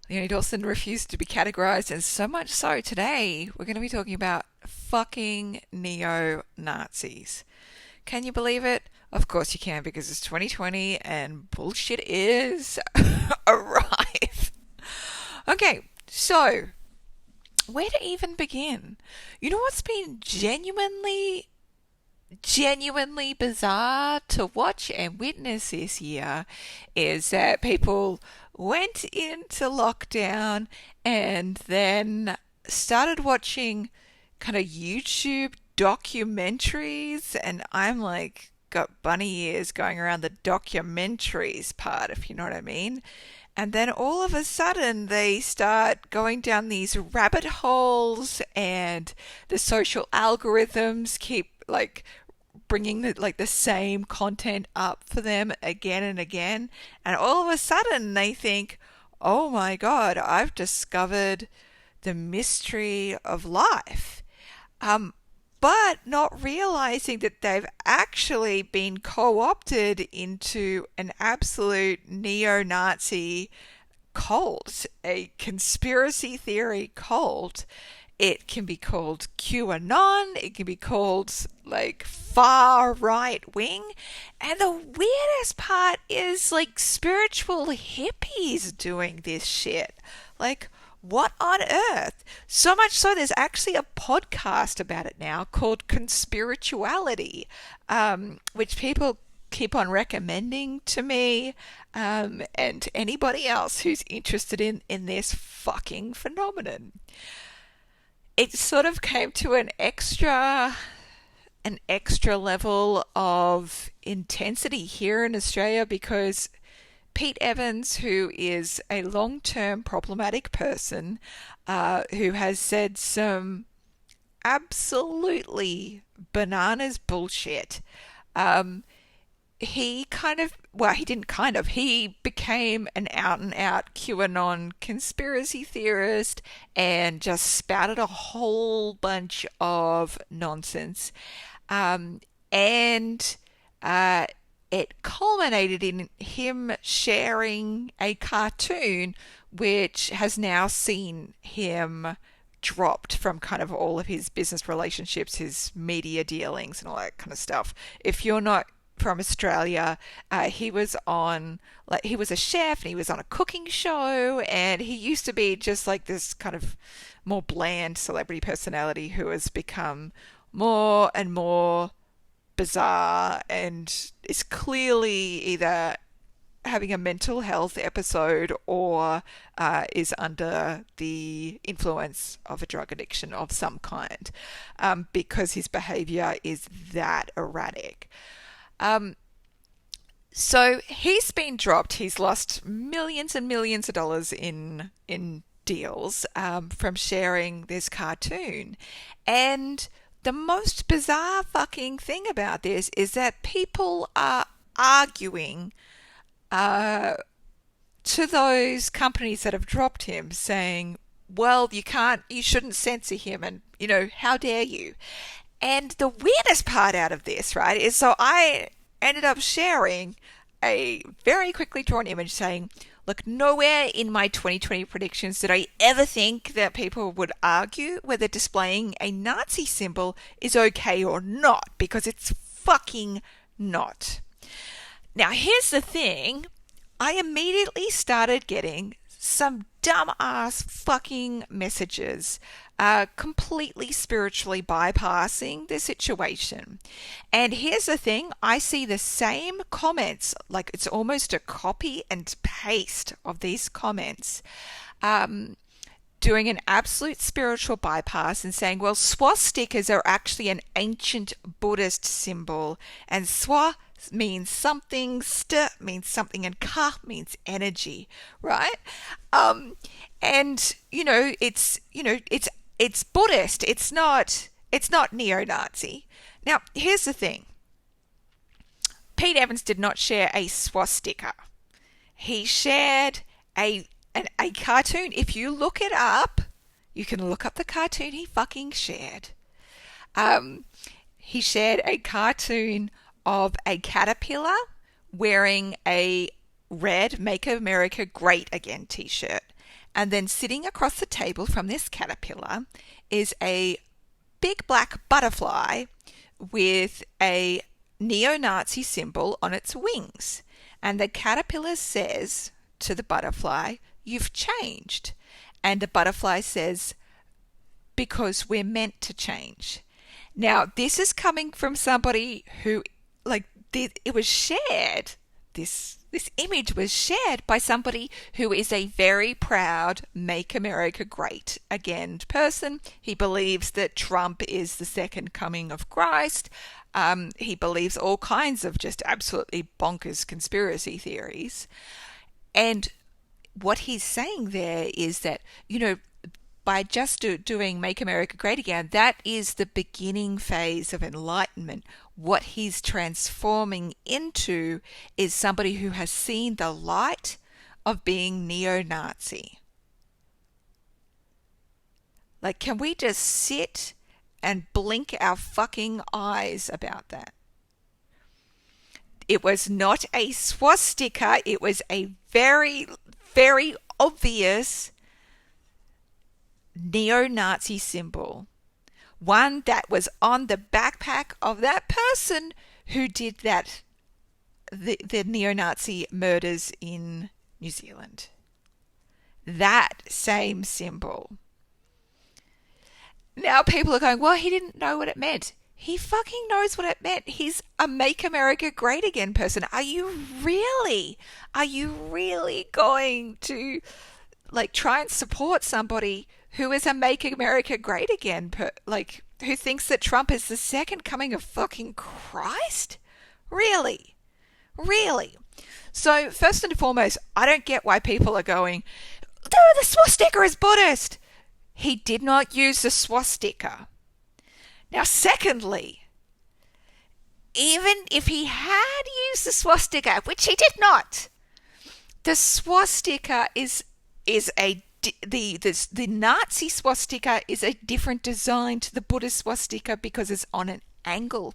Leonie Dawson refused to be categorized, and so much so today we're going to be talking about fucking neo-Nazis. Can you believe it? Of course you can, because it's 2020 and bullshit is arrive. Okay, so where to even begin? You know what's been genuinely bizarre to watch and witness this year is that people went into lockdown and then started watching kind of YouTube documentaries, and I'm like got bunny ears going around the documentaries part, if you know what I mean. And then all of a sudden they start going down these rabbit holes, and the social algorithms keep like bringing the same content up for them again and again. And all of a sudden they think, oh my God, I've discovered the mystery of life. But not realizing that they've actually been co-opted into an absolute neo-Nazi cult, a conspiracy theory cult. It can be called QAnon, it can be called like far right wing, and the weirdest part is like spiritual hippies doing this shit. Like, what on earth? So much so, there's actually a podcast about it now called Conspirituality, which people keep on recommending to me, and anybody else who's interested in this fucking phenomenon. It sort of came to an extra level of intensity here in Australia because Pete Evans, who is a long-term problematic person, who has said some absolutely bananas bullshit, he became an out and out QAnon conspiracy theorist and just spouted a whole bunch of nonsense. And it culminated in him sharing a cartoon which has now seen him dropped from kind of all of his business relationships, his media dealings, and all that kind of stuff. If you're not from Australia, he was a chef and he was on a cooking show, and he used to be just like this kind of more bland celebrity personality who has become more and more bizarre and is clearly either having a mental health episode or is under the influence of a drug addiction of some kind, because his behavior is that erratic. So he's been dropped. He's lost millions and millions of dollars in deals, from sharing this cartoon. And the most bizarre fucking thing about this is that people are arguing to those companies that have dropped him, saying, well, you shouldn't censor him, and, how dare you? And the weirdest part out of this, right, is so I ended up sharing a very quickly drawn image saying, look, nowhere in my 2020 predictions did I ever think that people would argue whether displaying a Nazi symbol is okay or not, because it's fucking not. Now, here's the thing. I immediately started getting some dumb-ass fucking messages, completely spiritually bypassing the situation. And here's the thing, I see the same comments, like it's almost a copy and paste of these comments, doing an absolute spiritual bypass and saying, well, swastikas are actually an ancient Buddhist symbol, and swa means something, st means something, and ka means energy, right? And it's Buddhist. It's not neo-Nazi. Now, here's the thing. Pete Evans did not share a swastika. He shared a cartoon. If you look it up, you can look up the cartoon he fucking shared. He shared a cartoon of a caterpillar wearing a red Make America Great Again t-shirt. And then sitting across the table from this caterpillar is a big black butterfly with a neo-Nazi symbol on its wings. And the caterpillar says to the butterfly, "You've changed." And the butterfly says, "Because we're meant to change." Now, this is coming from somebody who, it was shared. This image was shared by somebody who is a very proud Make America Great Again person. He believes that Trump is the second coming of Christ. He believes all kinds of just absolutely bonkers conspiracy theories. And what he's saying there is that, by just doing Make America Great Again, that is the beginning phase of enlightenment. What he's transforming into is somebody who has seen the light of being neo-Nazi. Can we just sit and blink our fucking eyes about that? It was not a swastika. It was a very, very obvious neo-Nazi symbol. One that was on the backpack of that person who did the neo-Nazi murders in New Zealand. That same symbol. Now people are going, well, he didn't know what it meant. He fucking knows what it meant. He's a Make America Great Again person. Are you really going to try and support somebody who is a Make America Great Again, who thinks that Trump is the second coming of fucking Christ? Really? So first and foremost, I don't get why people are going, oh, the swastika is Buddhist. He did not use the swastika. Now, secondly, even if he had used the swastika, which he did not, the swastika is the Nazi swastika is a different design to the Buddhist swastika because it's on an angle.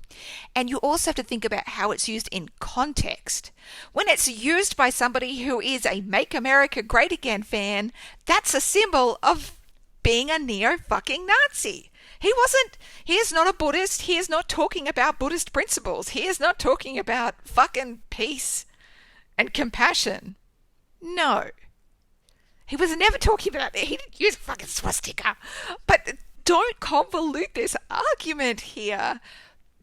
And you also have to think about how it's used in context. When it's used by somebody who is a Make America Great Again fan, that's a symbol of being a neo-fucking Nazi. He is not a Buddhist. He is not talking about Buddhist principles. He is not talking about fucking peace and compassion. No. He was never talking about it. He didn't use fucking swastika. But don't convolute this argument here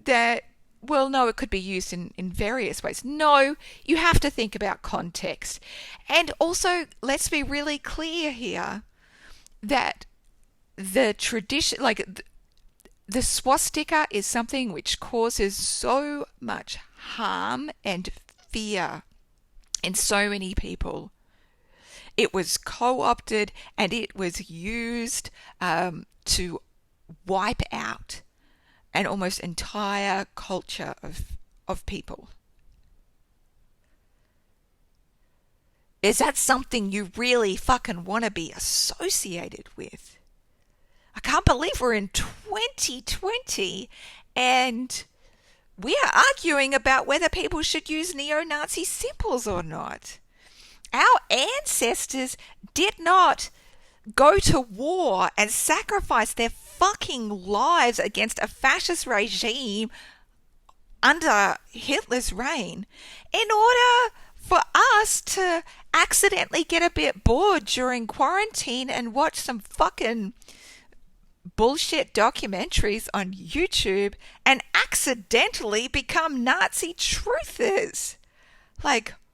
that, well, no, it could be used in various ways. No, you have to think about context. And also, let's be really clear here that the tradition, the swastika is something which causes so much harm and fear in so many people. It was co-opted and it was used to wipe out an almost entire culture of people. Is that something you really fucking want to be associated with? I can't believe we're in 2020 and we are arguing about whether people should use neo-Nazi symbols or not. Our ancestors did not go to war and sacrifice their fucking lives against a fascist regime under Hitler's reign in order for us to accidentally get a bit bored during quarantine and watch some fucking bullshit documentaries on YouTube and accidentally become Nazi truthers.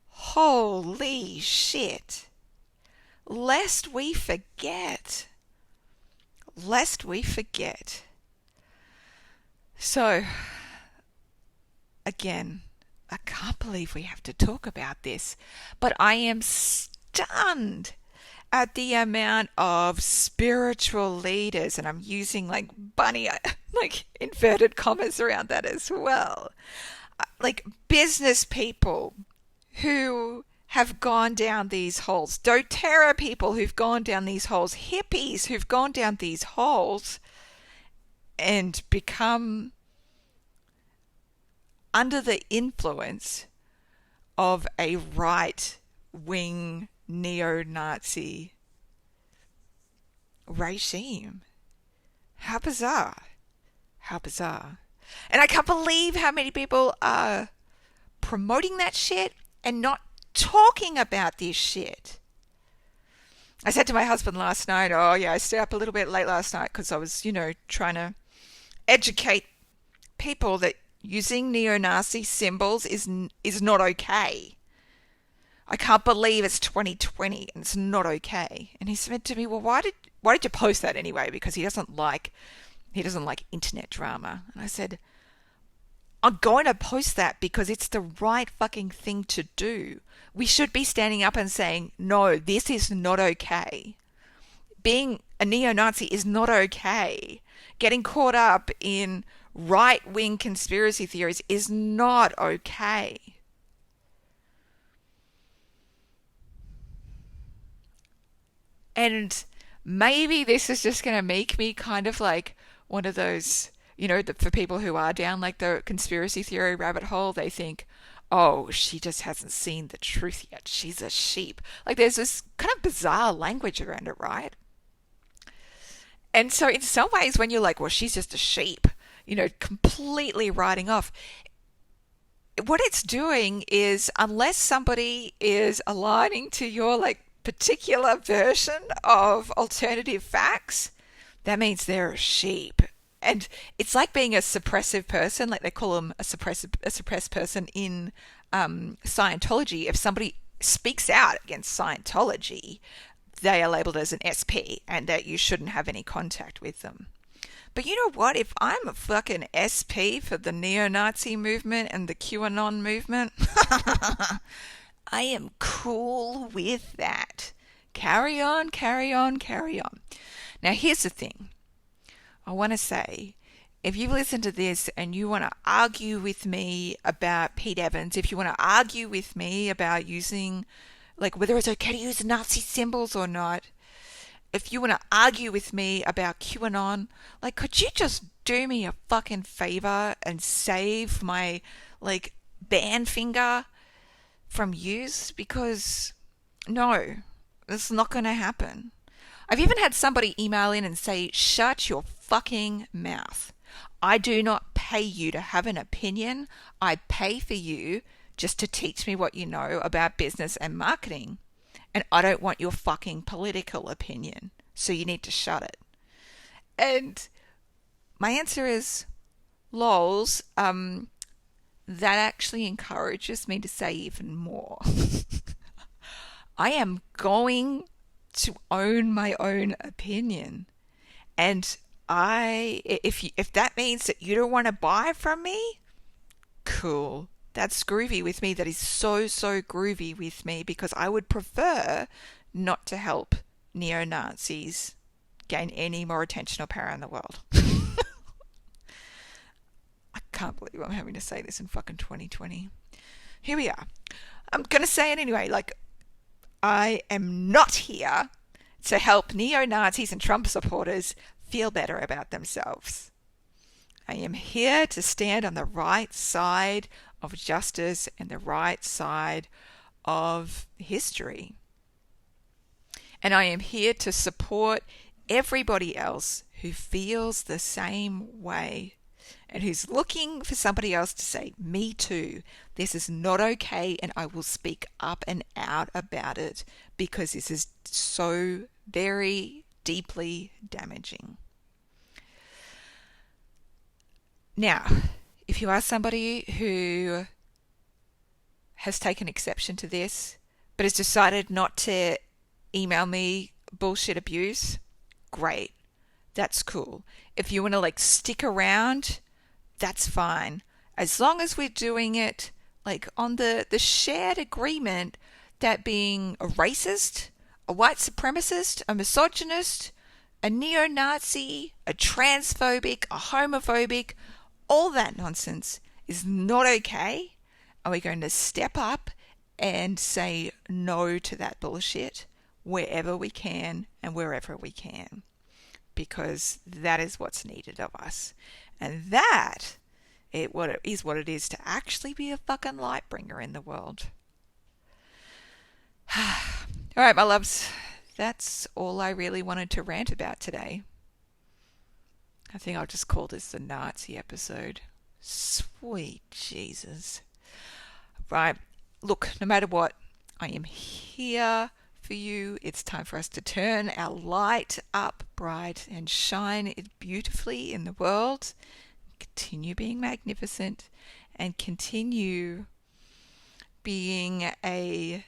Holy shit. Lest we forget. So, again, I can't believe we have to talk about this, but I am stunned at the amount of spiritual leaders, and I'm using bunny, inverted commas around that as well, business people who have gone down these holes, doTERRA people who've gone down these holes, hippies who've gone down these holes and become under the influence of a right wing neo-Nazi regime. How bizarre. How bizarre. And I can't believe how many people are promoting that shit and not talking about this shit. I said to my husband last night, oh yeah, I stayed up a little bit late last night because I was, trying to educate people that using neo-Nazi symbols is not okay. I can't believe it's 2020 and it's not okay. And he said to me, well, why did you post that anyway? Because he doesn't like internet drama. And I said, I'm going to post that because it's the right fucking thing to do. We should be standing up and saying, no, this is not okay. Being a neo-Nazi is not okay. Getting caught up in right-wing conspiracy theories is not okay. And maybe this is just going to make me kind of like one of those, for people who are down like the conspiracy theory rabbit hole, they think, oh, she just hasn't seen the truth yet. She's a sheep. Like there's this kind of bizarre language around it, right? And so in some ways when you're like, well, she's just a sheep, completely writing off, what it's doing is, unless somebody is aligning to your like particular version of alternative facts, that means they're a sheep. And it's like being a suppressive person, like they call them a suppressed person in Scientology. If somebody speaks out against Scientology, they are labeled as an SP and that you shouldn't have any contact with them. But you know what? If I'm a fucking SP for the neo-Nazi movement and the QAnon movement, I am cool with that. Carry on, carry on, carry on. Now, here's the thing. I want to say, if you've listened to this and you want to argue with me about Pete Evans, if you want to argue with me about using, like, whether it's okay to use Nazi symbols or not, if you want to argue with me about QAnon, like, could you just do me a fucking favor and save my, like, band finger from use? Because, no, it's not going to happen. I've even had somebody email in and say, shut your fucking mouth. I do not pay you to have an opinion. I pay for you just to teach me what you know about business and marketing. And I don't want your fucking political opinion. So you need to shut it. And my answer is, lols, that actually encourages me to say even more. I am going to own my own opinion. And if that means that you don't want to buy from me, cool. That's groovy with me. That is so, so groovy with me, because I would prefer not to help neo-Nazis gain any more attention or power in the world. I can't believe I'm having to say this in fucking 2020. Here we are. I'm going to say it anyway. Like, I am not here to help neo-Nazis and Trump supporters feel better about themselves. I am here to stand on the right side of justice and the right side of history. And I am here to support everybody else who feels the same way and who's looking for somebody else to say, me too, this is not okay, and I will speak up and out about it because this is so very deeply damaging. Now, if you are somebody who has taken exception to this, but has decided not to email me bullshit abuse, great. That's cool. If you want to like stick around, that's fine. As long as we're doing it like on the shared agreement that being a racist, a white supremacist, a misogynist, a neo-Nazi, a transphobic, a homophobic, all that nonsense is not okay. Are we going to step up and say no to that bullshit wherever we can and wherever we can? Because that is what's needed of us. And that is what it is to actually be a fucking light bringer in the world. All right, my loves, that's all I really wanted to rant about today. I think I'll just call this the Nazi episode. Sweet Jesus. Right, look, no matter what, I am here for you. It's time for us to turn our light up bright and shine it beautifully in the world. Continue being magnificent and continue being a...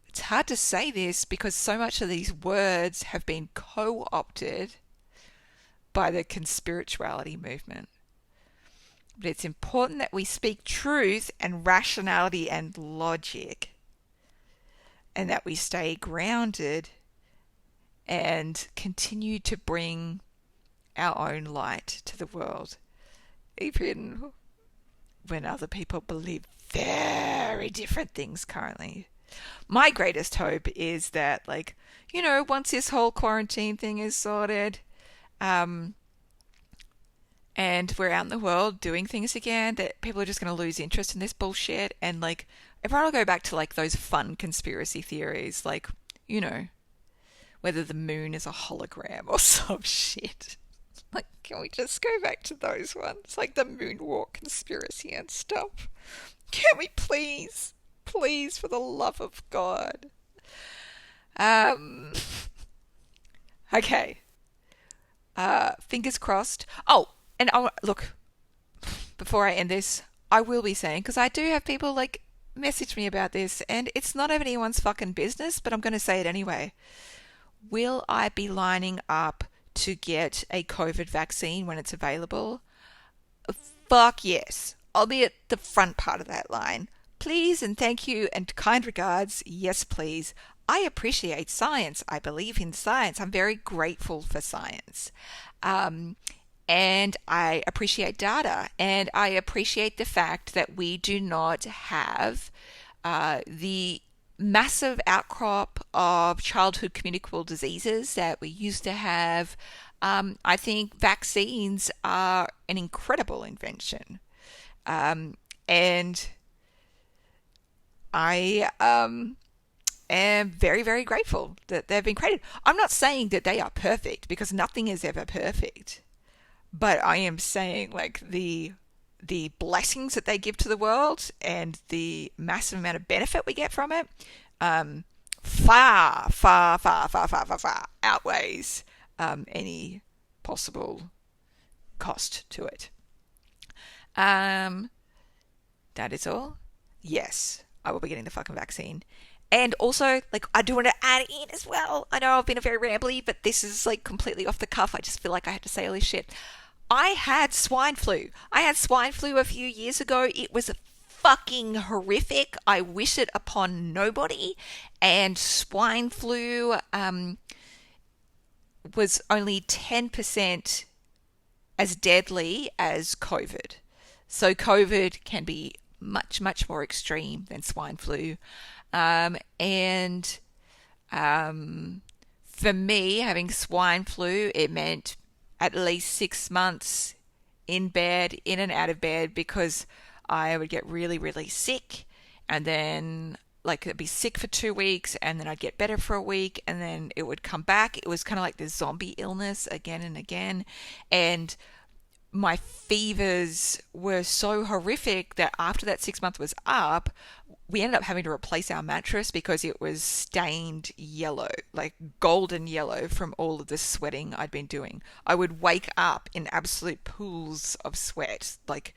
It's hard to say this because so much of these words have been co-opted by the conspirituality movement. But it's important that we speak truth and rationality and logic, and that we stay grounded and continue to bring our own light to the world, even when other people believe very different things currently. My greatest hope is that, like, once this whole quarantine thing is sorted, and we're out in the world doing things again, that people are just going to lose interest in this bullshit, and, like, everyone will go back to, like, those fun conspiracy theories, like, whether the moon is a hologram or some shit. Like, can we just go back to those ones? Like the moonwalk conspiracy and stuff. Can we please? Please, for the love of God. Okay. Fingers crossed. Oh, and look, before I end this, I will be saying, because I do have people, like, message me about this, and it's not anyone's fucking business, but I'm going to say it anyway. Will I be lining up to get a COVID vaccine when it's available? Fuck yes. I'll be at the front part of that line. Please and thank you and kind regards. Yes, please. I appreciate science. I believe in science. I'm very grateful for science. And I appreciate data. And I appreciate the fact that we do not have the massive outcrop of childhood communicable diseases that we used to have. I think vaccines are an incredible invention. And I am very, very grateful that they've been created. I'm not saying that they are perfect, because nothing is ever perfect. But I am saying, like, the blessings that they give to the world and the massive amount of benefit we get from it far outweighs any possible cost to it. That is all. Yes, I will be getting the fucking vaccine. And also, like, I do want to add in as well. I know I've been a very rambly, but this is, like, completely off the cuff. I just feel like I had to say all this shit. I had swine flu. I had swine flu a few years ago. It was fucking horrific. I wish it upon nobody. And swine flu was only 10% as deadly as COVID. So COVID can be much, much more extreme than swine flu. And for me, having swine flu, it meant at least 6 months in bed, in and out of bed, because I would get really, really sick, and then, like, I'd be sick for 2 weeks, and then I'd get better for a week, and then it would come back. It was kind of like this zombie illness again and again, and my fevers were so horrific that after that 6 month was up, we ended up having to replace our mattress because it was stained yellow, like golden yellow, from all of the sweating I'd been doing. I would wake up in absolute pools of sweat, like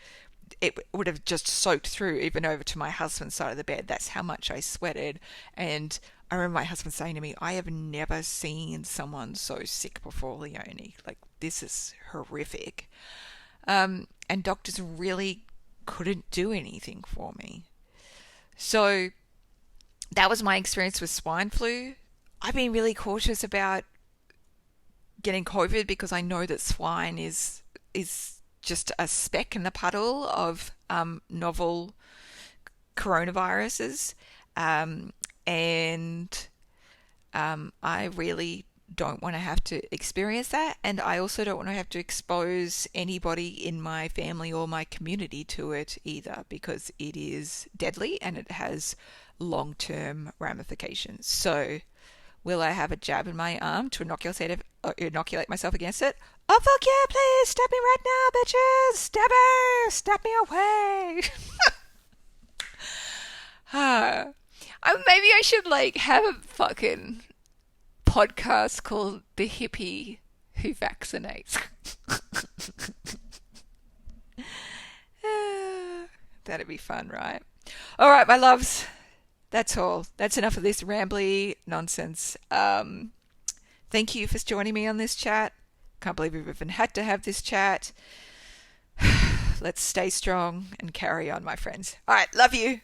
it would have just soaked through even over to my husband's side of the bed. That's how much I sweated. And I remember my husband saying to me, I have never seen someone so sick before, Leonie. Like, this is horrific. And doctors really couldn't do anything for me. So that was my experience with swine flu. I've been really cautious about getting COVID because I know that swine is just a speck in the puddle of novel coronaviruses. And I really don't want to have to experience that, and I also don't want to have to expose anybody in my family or my community to it either, because it is deadly and it has long-term ramifications. So will I have a jab in my arm to inoculate myself against it? Oh fuck yeah, please stab me right now, bitches! Stab her! Stab me away! Maybe I should like have a fucking podcast called The Hippie Who Vaccinates. That'd be fun, right? All right, my loves. That's all. That's enough of this rambly nonsense. Thank you for joining me on this chat. Can't believe we've even had to have this chat. Let's stay strong and carry on, my friends. All right, love you.